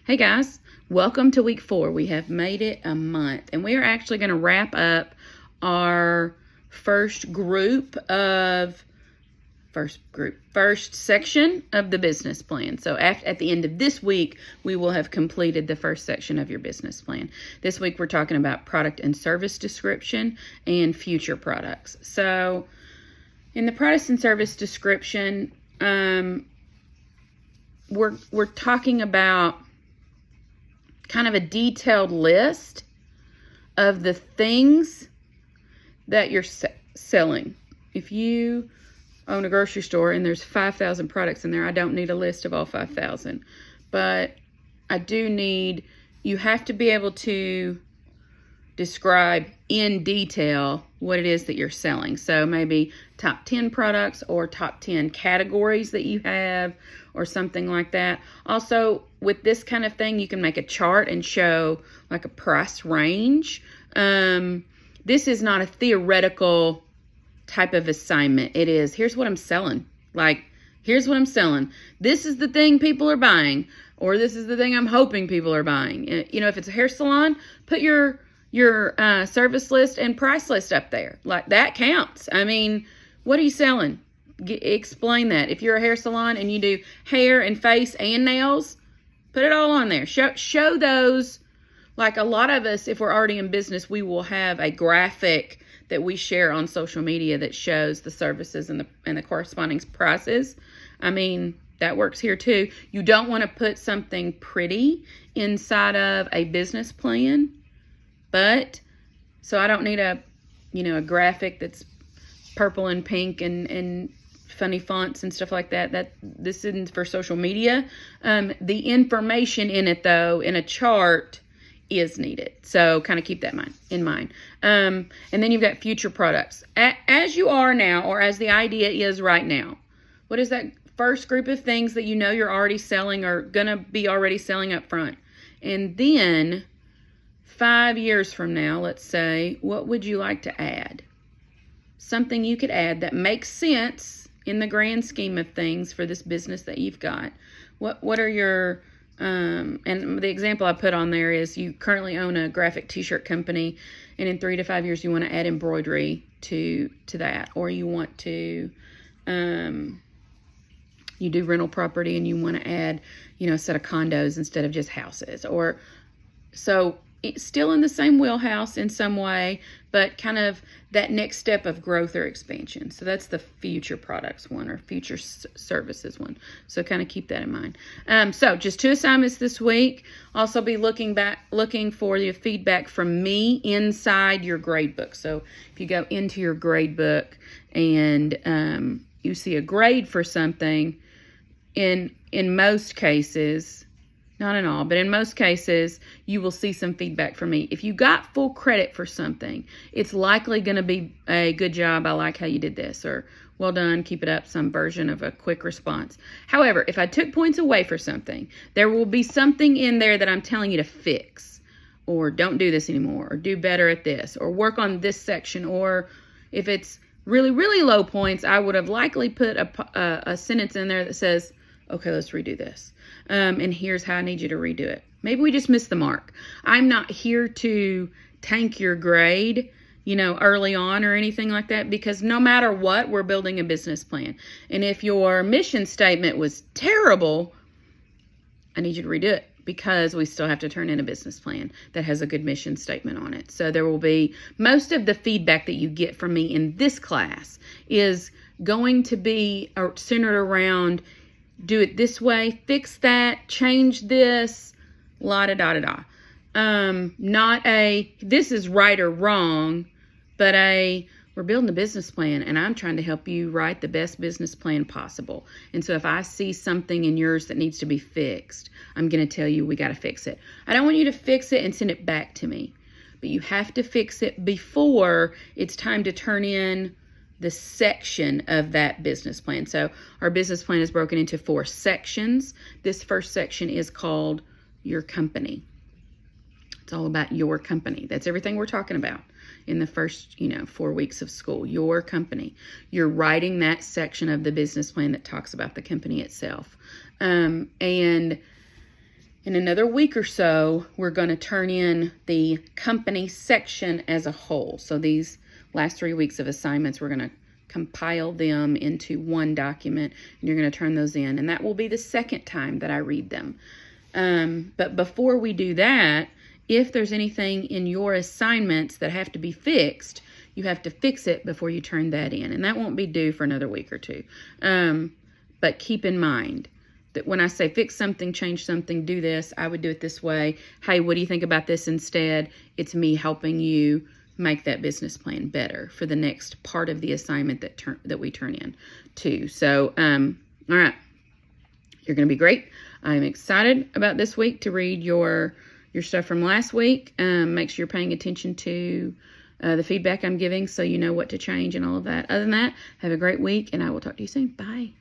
Hey guys, welcome to week 4. We have made it a month, and we are actually going to wrap up our first section of the business plan. So at the end of this week, we will have completed the first section of your business plan. This week, we're talking about product and service description and future products. So in the product and service description, we're talking about kind of a detailed list of the things that you're selling. If you own a grocery store and there's 5,000 products in there, I don't need a list of all 5,000, but I do need, you have to be able to describe in detail what it is that you're selling. So maybe top 10 products or top 10 categories that you have or something like that. Also, with this kind of thing, you can make a chart and show like a price range. This is not a theoretical type of assignment. It is, here's what I'm selling. Like, here's what I'm selling. This is the thing people are buying, or this is the thing I'm hoping people are buying. You know, if it's a hair salon, put your service list and price list up there. Like, that counts. I mean, what are you selling? Explain that. If you're a hair salon and you do hair and face and nails, put it all on there. Show those. Like, a lot of us, if we're already in business, we will have a graphic that we share on social media that shows the services and the corresponding prices. I mean, that works here too. You don't want to put something pretty inside of a business plan, but so I don't need a graphic that's purple and pink and funny fonts and stuff like that. This isn't for social media. The information in it, though, in a chart is needed. So kind of keep that in mind. And then you've got future products. As you are now, or as the idea is right now, what is that first group of things that you know you're already selling or going to be already selling up front? And then 5 years from now, let's say, what would you like to add? Something you could add that makes sense in the grand scheme of things for this business that you've got. What are your, and the example I put on there is you currently own a graphic t-shirt company, and in 3 to 5 years you want to add embroidery to that, or you want to, you do rental property and you want to add, a set of condos instead of just houses, or so. It's still in the same wheelhouse in some way, but kind of that next step of growth or expansion. So that's the future products one, or future services one. So kind of keep that in mind. So just 2 assignments this week. Also be looking for the feedback from me inside your grade book. So if you go into your grade book and you see a grade for something, in most cases, not in all, but in most cases, you will see some feedback from me. If you got full credit for something, it's likely going to be a good job, I like how you did this, or well done, keep it up, some version of a quick response. However, if I took points away for something, there will be something in there that I'm telling you to fix, or don't do this anymore, or do better at this, or work on this section, or if it's really, really low points, I would have likely put a sentence in there that says, okay, let's redo this. And here's how I need you to redo it. Maybe we just missed the mark. I'm not here to tank your grade, early on or anything like that, because no matter what, we're building a business plan. And if your mission statement was terrible, I need you to redo it, because we still have to turn in a business plan that has a good mission statement on it. So there will be, most of the feedback that you get from me in this class is going to be centered around, do it this way, fix that, change this, la-da-da-da-da. Not a, this is right or wrong, but we're building a business plan, and I'm trying to help you write the best business plan possible. And so if I see something in yours that needs to be fixed, I'm going to tell you we got to fix it. I don't want you to fix it and send it back to me, but you have to fix it before it's time to turn in the section of that business plan. So our business plan is broken into 4 sections. This first section is called your company. It's all about your company. That's everything we're talking about in the first, 4 weeks of school. Your company. You're writing that section of the business plan that talks about the company itself. And in another week or so, we're going to turn in the company section as a whole. So these last 3 weeks of assignments, we're going to compile them into one document, and you're going to turn those in. And that will be the second time that I read them. But before we do that, if there's anything in your assignments that have to be fixed, you have to fix it before you turn that in. And that won't be due for another week or two. But keep in mind that when I say fix something, change something, do this, I would do it this way. Hey, what do you think about this instead? It's me helping you make that business plan better for the next part of the assignment that we turn in to. So, all right, you're going to be great. I'm excited about this week to read your stuff from last week. Make sure you're paying attention to the feedback I'm giving so you know what to change and all of that. Other than that, have a great week, and I will talk to you soon. Bye.